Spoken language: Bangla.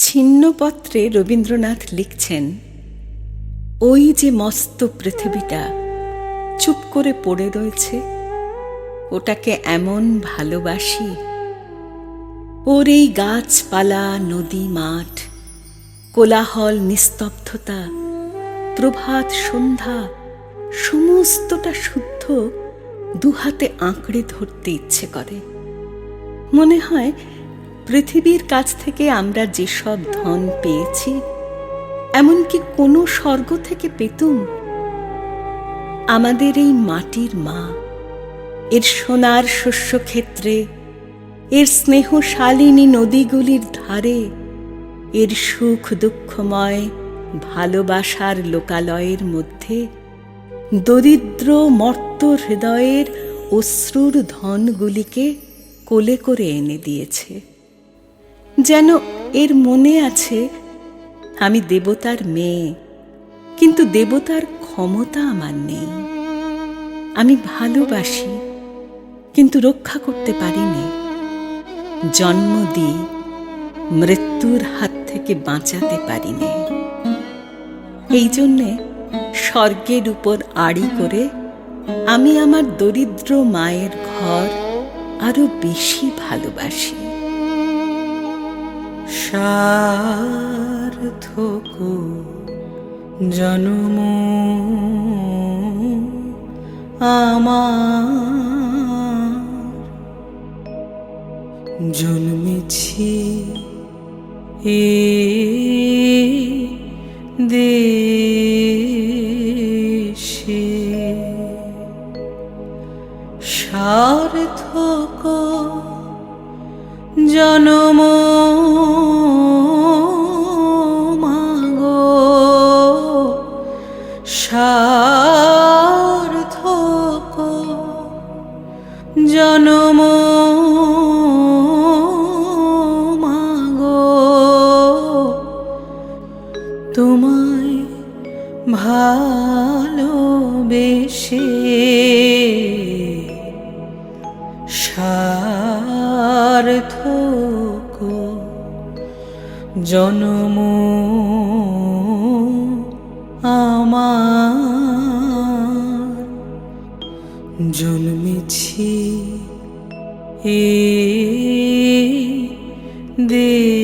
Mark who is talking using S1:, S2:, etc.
S1: ছিন্নপত্রে রবীন্দ্রনাথ লিখছেন, ওই যে মস্ত পৃথিবীটা চুপ করে পড়ে রয়েছে, ওটাকে এমন ভালোবাসি। ওর এই গাছপালা, নদী, মাঠ, কোলাহল, নিস্তব্ধতা, প্রভাত, সন্ধ্যা, সমস্তটা শুদ্ধ দুহাতে আঁকড়ে ধরতে ইচ্ছে করে। মনে হয় পৃথিবীর কাছ থেকে আমরা যেসব ধন পেয়েছি, এমনকি কোনো স্বর্গ থেকে পেতুম। আমাদের এই মাটির মা, এর সোনার শস্যক্ষেত্রে, এর স্নেহশালিনী নদীগুলির ধারে, এর সুখ দুঃখময় ভালোবাসার লোকালয়ের মধ্যে দরিদ্র মর্ত হৃদয়ের অশ্রুর ধনগুলিকে কোলে করে এনে দিয়েছে। যেন এর মনে আছে, আমি দেবতার মেয়ে, কিন্তু দেবতার ক্ষমতা আমার নেই। আমি ভালোবাসি, কিন্তু রক্ষা করতে পারিনি। জন্ম দিই, মৃত্যুর হাত থেকে বাঁচাতে পারিনি। এই জন্যে স্বর্গের উপর আড়ি করে আমি আমার দরিদ্র মায়ের ঘর আরো বেশি ভালোবাসি।
S2: সার্থক জন্ম আমার, জন্মেছি এ দেশে। সার্থক জন্ম মাগো, সার্থক জন্ম মাগো, তোমায় ভালোবেসে সার্থক জন্ম আমার, জন্মেছি এ দেশে।